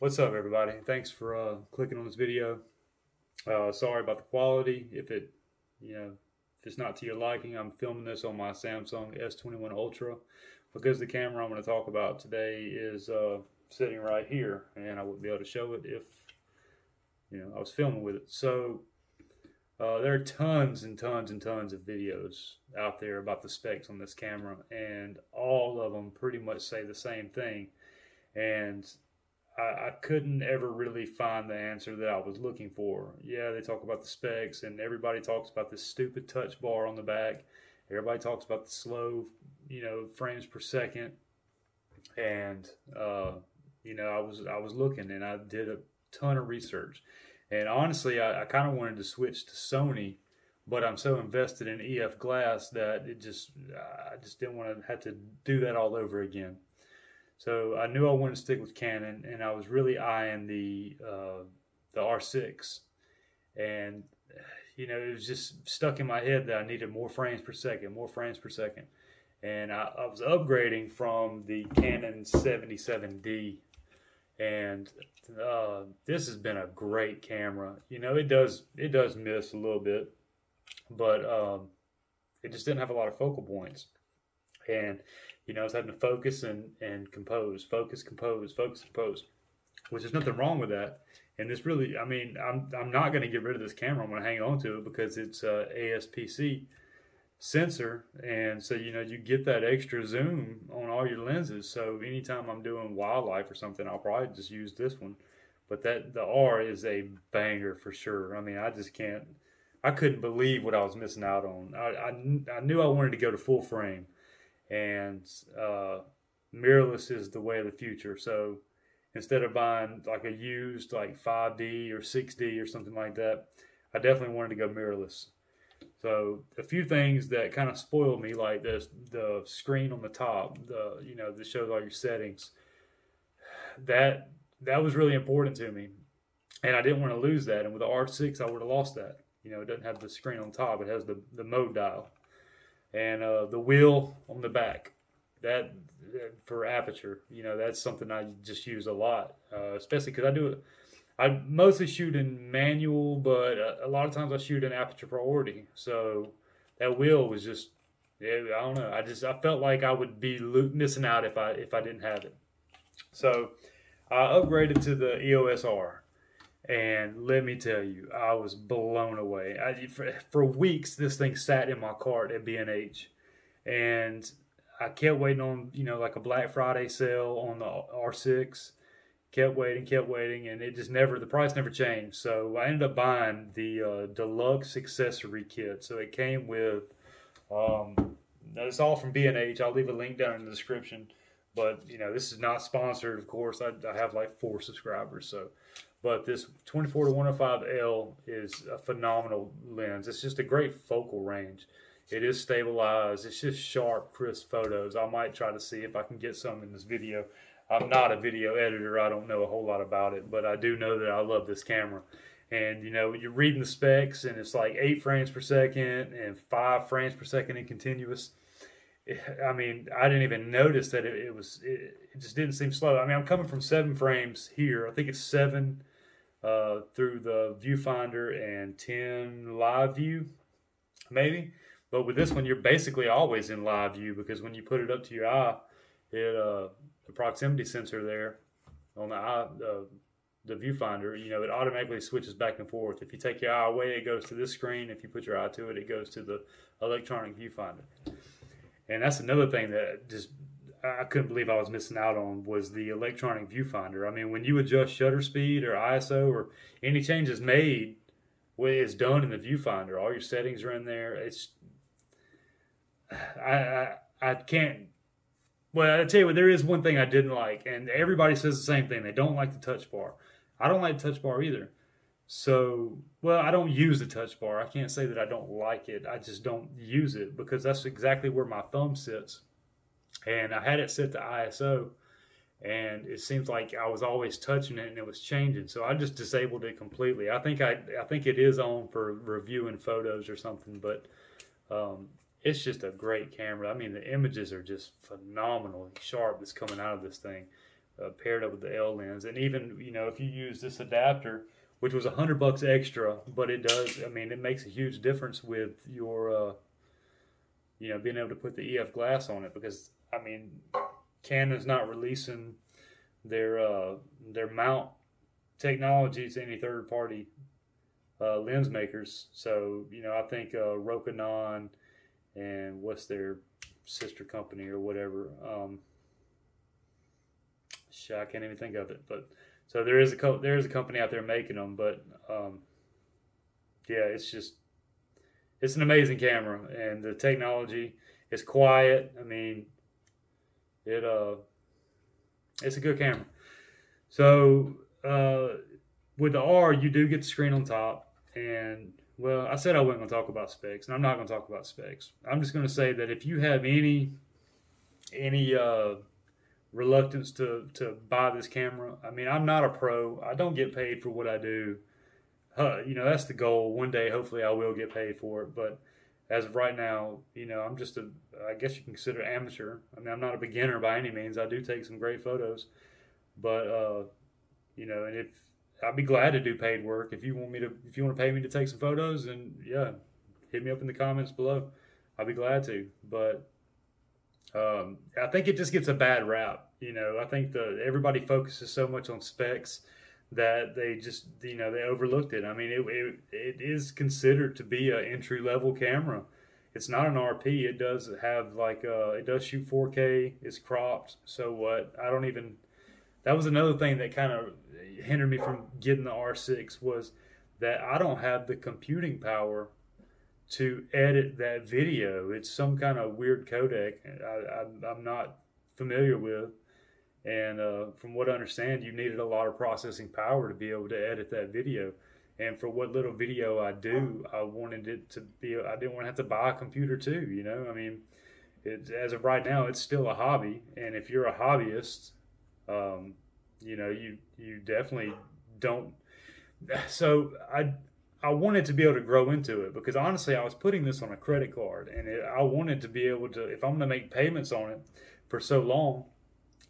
What's up, everybody? Thanks for clicking on this video. Sorry about the quality. If it's not to your liking, I'm filming this on my Samsung S21 Ultra because the camera I'm going to talk about today is sitting right here, and I wouldn't be able to show it if I was filming with it. So there are tons and tons and tons of videos out there about the specs on this camera, and all of them pretty much say the same thing. And I couldn't ever really find the answer that I was looking for. Yeah, they talk about the specs, and everybody talks about this stupid touch bar on the back. Everybody talks about the slow, frames per second. And I was looking, and I did a ton of research. And honestly, I kind of wanted to switch to Sony, but I'm so invested in EF glass that I just didn't want to have to do that all over again. So I knew I wanted to stick with Canon, and I was really eyeing the R6, and it was just stuck in my head that I needed more frames per second, and I was upgrading from the Canon 77D, and this has been a great camera. It does miss a little bit, but it just didn't have a lot of focal points. And I was having to focus and compose, focus, compose, focus, compose, which is nothing wrong with that. And this really, I'm not going to get rid of this camera. I'm going to hang on to it because it's a ASPC sensor, and so you get that extra zoom on all your lenses. So anytime I'm doing wildlife or something, I'll probably just use this one. But the R is a banger for sure. I couldn't believe what I was missing out on. I knew I wanted to go to full frame, and mirrorless is the way of the future. So instead of buying like a used like 5D or 6D or something like that, I definitely wanted to go mirrorless. So a few things that kind of spoiled me, like the screen on the top, that shows all your settings. That was really important to me, and I didn't want to lose that. And with the R6, I would have lost that. It doesn't have the screen on top; it has the mode dial. And the wheel on the back, that for aperture, that's something I just use a lot, especially because I mostly shoot in manual, but a lot of times I shoot in aperture priority. So that wheel was just, yeah, I don't know, I felt like I would be missing out if I didn't have it. So I upgraded to the EOS R. And let me tell you, I was blown away. For weeks, this thing sat in my cart at B&H, and I kept waiting on, like a Black Friday sale on the R6. Kept waiting, and the price never changed. So I ended up buying the deluxe accessory kit. So it came with, it's all from B&H. I'll leave a link down in the description. But this is not sponsored, of course. I have like 4 subscribers, so. But this 24-105L is a phenomenal lens. It's just a great focal range. It is stabilized. It's just sharp, crisp photos. I might try to see if I can get some in this video. I'm not a video editor. I don't know a whole lot about it, but I do know that I love this camera. And you're reading the specs, and it's like 8 frames per second and 5 frames per second in continuous. I didn't even notice that it just didn't seem slow. I'm coming from 7 frames here. I think it's 7 through the viewfinder and 10 live view, maybe. But with this one, you're basically always in live view, because when you put it up to your eye, the proximity sensor there on the eye, the viewfinder, it automatically switches back and forth. If you take your eye away, it goes to this screen. If you put your eye to it, it goes to the electronic viewfinder. And that's another thing that I couldn't believe I was missing out on, was the electronic viewfinder. When you adjust shutter speed or ISO or any changes made, it's done in the viewfinder. All your settings are in there. I can't. Well, I tell you what, there is one thing I didn't like, and everybody says the same thing. They don't like the touch bar. I don't like the touch bar either. So, well, I don't use the touch bar. I can't say that I don't like it. I just don't use it because that's exactly where my thumb sits. And I had it set to ISO, and it seems like I was always touching it and it was changing. So I just disabled it completely. I think it is on for reviewing photos or something, but it's just a great camera. The images are just phenomenally sharp that's coming out of this thing. paired up with the L lens. And even, you know, if you use this adapter, which was $100 extra, but it does, I mean, it makes a huge difference with your, you know, being able to put the EF glass on it, because, I mean, Canon's not releasing their mount technology to any third-party lens makers. So, you know, I think Rokinon and what's their sister company or whatever, I can't even think of it, but so there is a company out there making them, but yeah, it's an amazing camera, and the technology is quiet. I mean, it's a good camera. So with the R, you do get the screen on top, and well, I said I wasn't going to talk about specs, and I'm not going to talk about specs. I'm just going to say that if you have any reluctance to buy this camera, I mean, I'm not a pro. I don't get paid for what I do. You know, that's the goal. One day, hopefully, I will get paid for it. But as of right now, you know, I'm just I guess you can consider amateur. I mean, I'm not a beginner by any means. I do take some great photos, but you know, and if I'd be glad to do paid work. If you want to pay me to take some photos, then yeah, hit me up in the comments below. I'll be glad to. But I think it just gets a bad rap. You know, I think everybody focuses so much on specs that they just, you know, they overlooked it. I mean, it is considered to be an entry level camera. It's not an RP. It does have like it does shoot 4K. It's cropped. So what? That was another thing that kind of hindered me from getting the R6, was that I don't have the computing power to edit that video. It's some kind of weird codec I'm not familiar with, and from what I understand, you needed a lot of processing power to be able to edit that video. And for what little video I do, I wanted it to be, I didn't want to have to buy a computer too, you know. I mean, as of right now, it's still a hobby, and if you're a hobbyist, you know, you definitely don't. So I wanted to be able to grow into it, because honestly, I was putting this on a credit card, and I wanted to be able to, if I'm going to make payments on it for so long,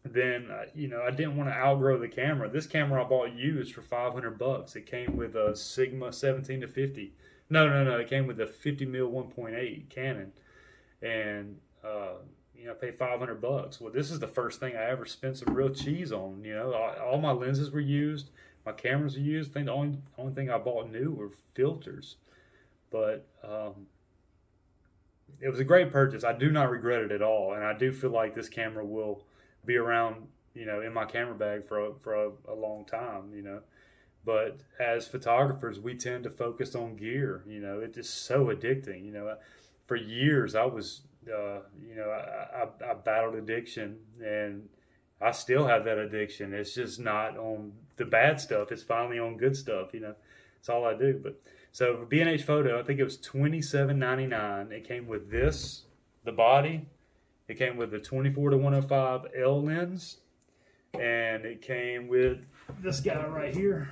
then you know, I didn't want to outgrow the camera. This camera I bought used for $500. It came with a Sigma 17 to 50. No, it came with a 50mm 1.8 Canon, and you know, I paid $500. Well, this is the first thing I ever spent some real cheese on. You know, all my lenses were used, my cameras were used. I think the only thing I bought new were filters. But it was a great purchase. I do not regret it at all, and I do feel like this camera will be around, you know, in my camera bag for a long time. You know, but as photographers, we tend to focus on gear. You know, it's just so addicting. You know, for years I was. You know, I battled addiction, and I still have that addiction. It's just not on the bad stuff. It's finally on good stuff. You know, it's all I do. But so for B&H Photo, I think it was $27.99. It came with this, the body. It came with the 24 to 105 L lens, and it came with this guy right here,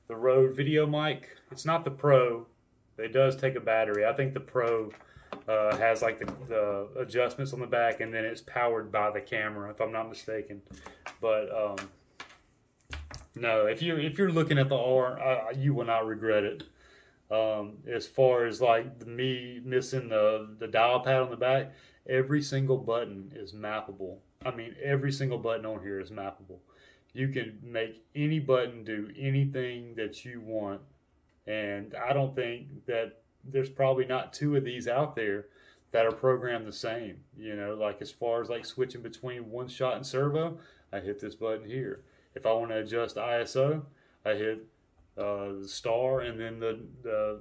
the Rode video mic. It's not the Pro. It does take a battery. I think the Pro has like the adjustments on the back, and then it's powered by the camera, if I'm not mistaken. But no, if you're looking at the R, you will not regret it. As far as like me missing the dial pad on the back, every single button is mappable. I mean, every single button on here is mappable. You can make any button do anything that you want, and I don't think that there's probably not two of these out there that are programmed the same. You know, like as far as like switching between one shot and servo, I hit this button here. If I want to adjust ISO, I hit the star and then the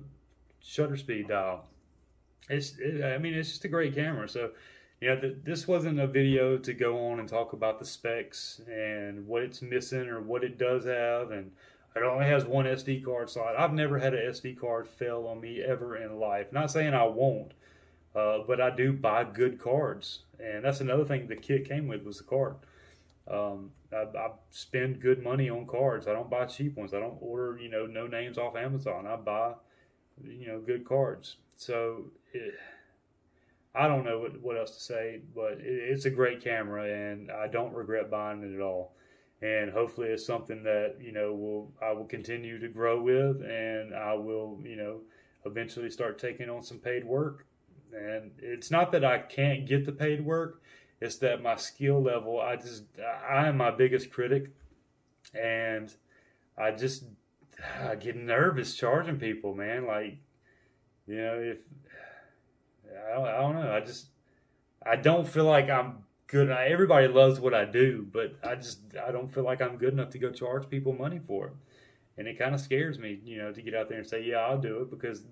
shutter speed dial. I mean, it's just a great camera. So, you know, this wasn't a video to go on and talk about the specs and what it's missing or what it does have, and it only has one SD card slot. I've never had an SD card fail on me ever in life. Not saying I won't, but I do buy good cards. And that's another thing the kit came with, was the card. I spend good money on cards. I don't buy cheap ones. I don't order, you know, no names off Amazon. I buy, you know, good cards. So I don't know what else to say, but it's a great camera, and I don't regret buying it at all. And hopefully, it's something that I will continue to grow with, and I will eventually start taking on some paid work. And it's not that I can't get the paid work; it's that my skill level. I am my biggest critic, and I get nervous charging people, man. Like, if I don't know. I don't feel like I'm good. Everybody loves what I do, but I don't feel like I'm good enough to go charge people money for it. And it kind of scares me, to get out there and say, yeah, I'll do it, because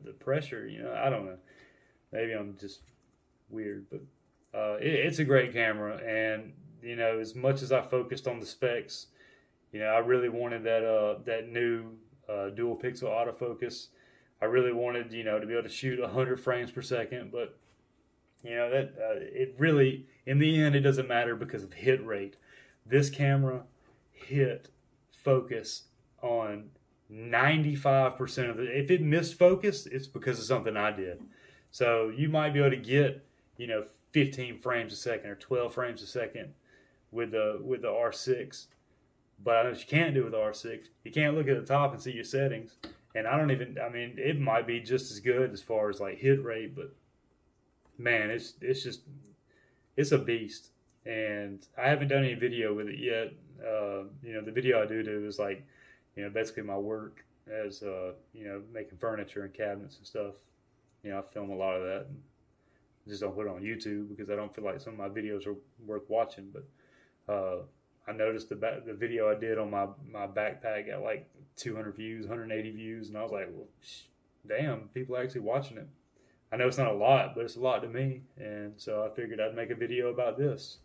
the pressure, I don't know. Maybe I'm just weird, but it's a great camera. And, as much as I focused on the specs, I really wanted that new dual pixel autofocus. I really wanted, to be able to shoot 100 frames per second, but it really, in the end, it doesn't matter because of hit rate. This camera hit focus on 95% of it. If it missed focus, it's because of something I did. So you might be able to get 15 frames a second or 12 frames a second with the R6, but I know what you can't do with the R6. You can't look at the top and see your settings. And it might be just as good as far as like hit rate, but man, it's a beast. And I haven't done any video with it yet. The video I do is like, basically my work as, making furniture and cabinets and stuff. I film a lot of that. And just don't put it on YouTube because I don't feel like some of my videos are worth watching. But I noticed the video I did on my backpack got like 200 views, 180 views, and I was like, well, damn, people are actually watching it. I know it's not a lot, but it's a lot to me, and so I figured I'd make a video about this.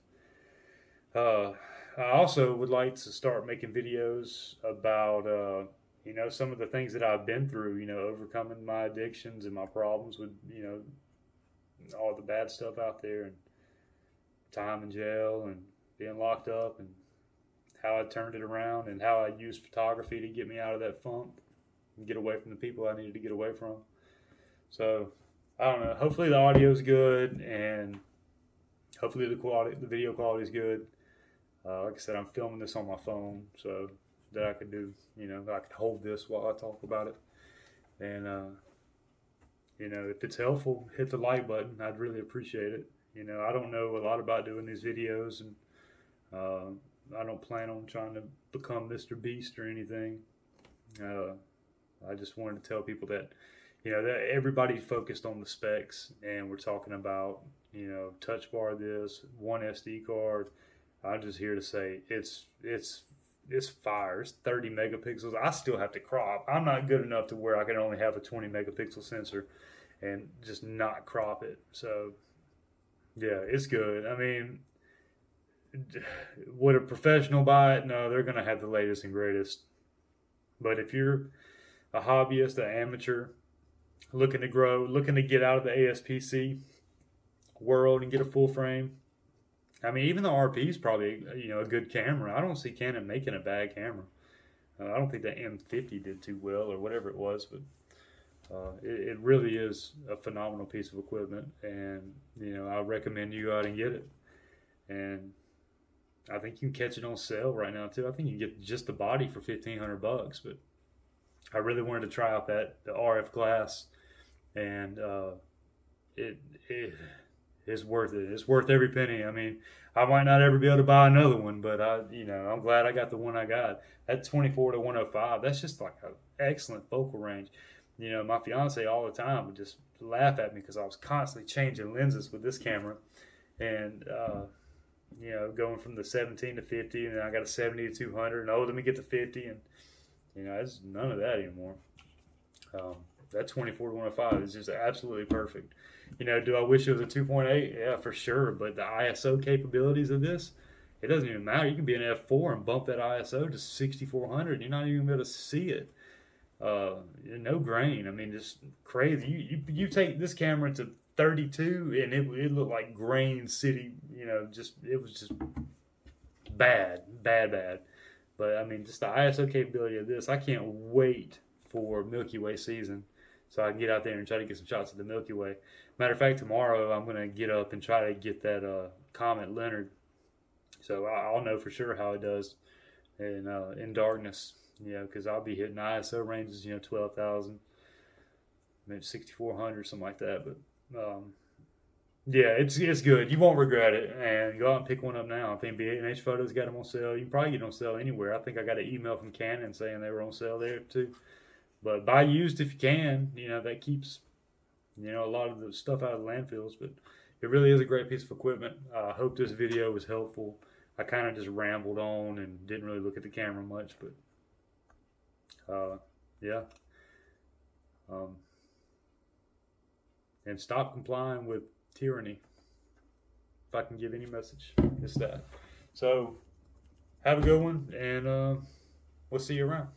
I also would like to start making videos about, some of the things that I've been through, overcoming my addictions and my problems with, all the bad stuff out there, and time in jail and being locked up, and how I turned it around, and how I used photography to get me out of that funk and get away from the people I needed to get away from. So, I don't know. Hopefully the audio is good, and hopefully the video quality is good. Like I said, I'm filming this on my phone, so that I could do, I could hold this while I talk about it. And, if it's helpful, hit the like button. I'd really appreciate it. I don't know a lot about doing these videos, and I don't plan on trying to become Mr. Beast or anything. I just wanted to tell people that, that everybody's focused on the specs, and we're talking about, touch bar this, one SD card. I'm just here to say it's fire. It's 30 megapixels. I still have to crop. I'm not good enough to where I can only have a 20 megapixel sensor and just not crop it. So, yeah, it's good. I mean, would a professional buy it? No, they're going to have the latest and greatest. But if you're a hobbyist, an amateur, looking to grow, looking to get out of the ASPC world and get a full frame, I mean, even the RP is probably, a good camera. I don't see Canon making a bad camera. I don't think the M50 did too well or whatever it was, but it really is a phenomenal piece of equipment, and, I recommend you go out and get it. And I think you can catch it on sale right now too. I think you can get just the body for $1,500, but I really wanted to try out the RF glass, and it's worth it. It's worth every penny. I mean, I might not ever be able to buy another one, but I'm glad I got the one I got. That 24 to 105, that's just like an excellent focal range. My fiance all the time would just laugh at me because I was constantly changing lenses with this camera, and going from the 17 to 50, and then I got a 70 to 200, and let me get to 50, and it's none of that anymore. That 24 to 105 is just absolutely perfect. Do I wish it was a 2.8? Yeah, for sure. But the ISO capabilities of this, it doesn't even matter. You can be an F4 and bump that ISO to 6400. You're not even going to be able to see it. No grain. I mean, just crazy. You take this camera to 32, and it looked like grain city. It was just bad. But I mean, just the ISO capability of this, I can't wait for Milky Way season so I can get out there and try to get some shots of the Milky Way. Matter of fact, tomorrow I'm going to get up and try to get that Comet Leonard. So I'll know for sure how it does in darkness, because I'll be hitting ISO ranges, 12,000, maybe 6,400, something like that. But yeah, it's good. You won't regret it. And go out and pick one up now. I think B8H Photos got them on sale. You can probably get them on sale anywhere. I think I got an email from Canon saying they were on sale there too. But buy used if you can. That keeps a lot of the stuff out of the landfills. But it really is a great piece of equipment. I hope this video was helpful. I kind of just rambled on and didn't really look at the camera much, but yeah. And stop complying with tyranny. If I can give any message, it's that. So have a good one, and we'll see you around.